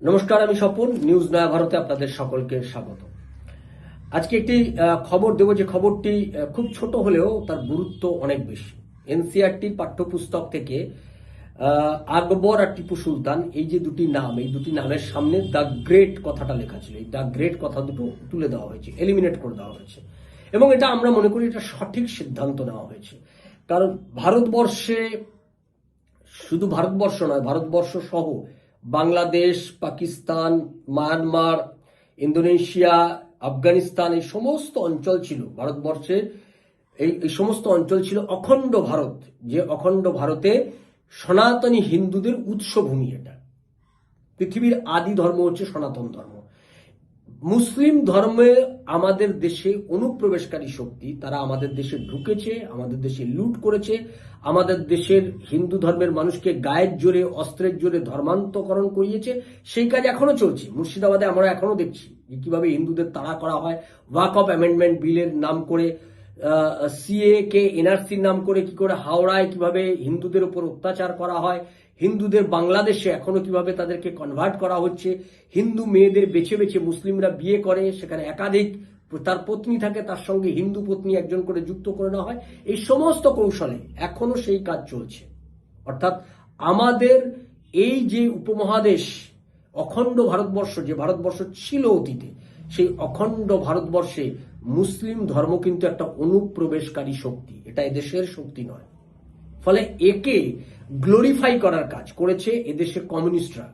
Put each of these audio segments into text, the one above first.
নমস্কার, আমি স্বপন। নিউজ নয়া ভারতে আপনাদের সকলকে স্বাগত। আজকে একটি খবর দেব, যে খবরটি খুব ছোট হলেও তার গুরুত্ব অনেক বেশি। এনসিইআরটির পাঠ্যপুস্তক থেকে আকবর আর টিপু সুলতান, এই যে দুটি নাম, এই দুটি নামের সামনে দ্য গ্রেট কথাটা লেখা ছিল। এই দ্য গ্রেট কথা দুটো তুলে দেওয়া হয়েছে, এলিমিনেট করে দেওয়া হয়েছে। এবং এটা আমরা মনে করি এটা সঠিক সিদ্ধান্ত নেওয়া হয়েছে। কারণ ভারতবর্ষে, শুধু ভারতবর্ষ নয়, ভারতবর্ষ সহ বাংলাদেশ, পাকিস্তান, মায়ানমার, ইন্দোনেশিয়া, আফগানিস্তান, এই সমস্ত অঞ্চল ছিল ভারতবর্ষের। এই সমস্ত অঞ্চল ছিল অখণ্ড ভারত, যে অখণ্ড ভারতে সনাতনী হিন্দুদের উৎসভূমি। এটা পৃথিবীর আদি ধর্ম হচ্ছে সনাতন ধর্ম। মুসলিম ধর্মে আমাদের দেশে অনুপ্রবেশকারী শক্তি, তারা আমাদের দেশে ঢুকেছে, আমাদের দেশে লুট করেছে, আমাদের দেশের হিন্দু ধর্মের মানুষকে গায়ের জোরে, অস্ত্রের জোরে ধর্মান্তকরণ করিয়েছে। সেই কাজ এখনো চলছে। মুর্শিদাবাদে আমরা এখনো দেখছি যে কিভাবে হিন্দুদের তাড়া করা হয়, ওয়াকফ অ্যামেন্ডমেন্ট বিলের নাম করে, সিএ কে এনআরসির নাম করে, কি করে হাওড়ায় কিভাবে হিন্দুদের উপর অত্যাচার করা হয়, হিন্দুদের বাংলাদেশে এখনো কিভাবে তাদেরকে কনভার্ট করা হচ্ছে, হিন্দু মেয়েদের বেছে বেছে মুসলিমরা বিয়ে করে, সেখানে একাধিক তার পত্নী থাকে, তার সঙ্গে হিন্দু পত্নী একজন করে যুক্ত করে নেওয়া হয়। এই সমস্ত কৌশলে এখনো সেই কাজ চলছে। অর্থাৎ আমাদের এই যে উপমহাদেশ, অখণ্ড ভারতবর্ষ, যে ভারতবর্ষ ছিল অতীতে, সেই অখণ্ড ভারতবর্ষে মুসলিম ধর্ম কিন্তু একটা অনুপ্রবেশকারী শক্তি, এটা এদেশের শক্তি নয়। ফলে একে গ্লোরিফাই করার কাজ করেছে এদেশে কমিউনিস্টরা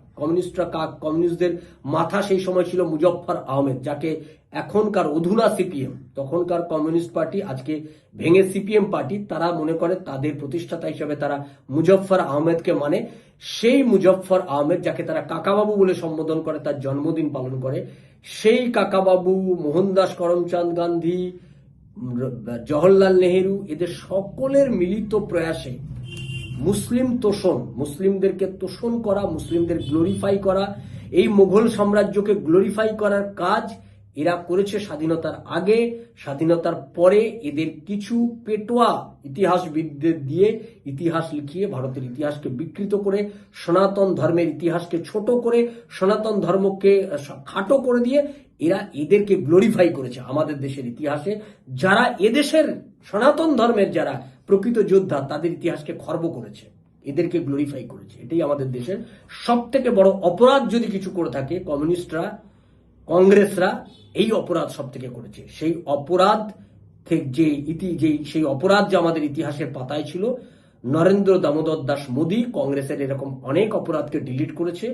কমিউনিস্টদের মাথা সেই সময় ছিল মুজফফর আহমেদ, যাকে এখনকার অধুনা সিপিএম, তখনকার কমিউনিস্ট পার্টি, আজকে ভেঙে সিপিএম পার্টি, তারা মনে করে তাদের প্রতিষ্ঠাতা হিসেবে তারা মুজফফর আহমেদকে মানে। সেই মুজফফর আহমেদ, যাকে তারা কাকাবাবু বলে সম্বোধন করে, তার জন্মদিন পালন করে, সেই কাকাবাবু, মোহনদাস করমচাঁদ গান্ধী, জওহরলাল নেহেরু, এদের সকলের মিলিত প্রয়াসে মুসলিম তোষণ, মুসলিমদেরকে তোষণ করা, মুসলিমদের গ্লোরিফাই করা, এই মুঘল সাম্রাজ্যকে গ্লোরিফাই করার কাজ এরা করেছে স্বাধীনতার আগে। স্বাধীনতার পরে এদের কিছু পেটোয়া ইতিহাসবিদদের দিয়ে ইতিহাস লিখিয়ে ভারতের ইতিহাসকে বিকৃত করে, সনাতন ধর্মের ইতিহাসকে ছোট করে, সনাতন ধর্মকে খাটো করে দিয়ে এরা এদেরকে গ্লোরিফাই করেছে আমাদের দেশের ইতিহাসে। যারা এদেশের সনাতন ধর্মের যারা প্রকৃত যোদ্ধা, তাদের ইতিহাসকে খর্ব করেছে, এদেরকে গ্লোরিফাই করেছে। এটাই আমাদের দেশের সব থেকে বড় অপরাধ। যদি কিছু করে থাকে কমিউনিস্টরা, কংগ্রেসরা, এই অপরাধ সব থেকে করেছে। সেই অপরাধ থেকে সেই অপরাধ যে আমাদের ইতিহাসের পাতায় ছিল, নরেন্দ্র দামোদর দাস মোদী কংগ্রেসের এরকম অনেক অপরাধকে ডিলিট করেছে।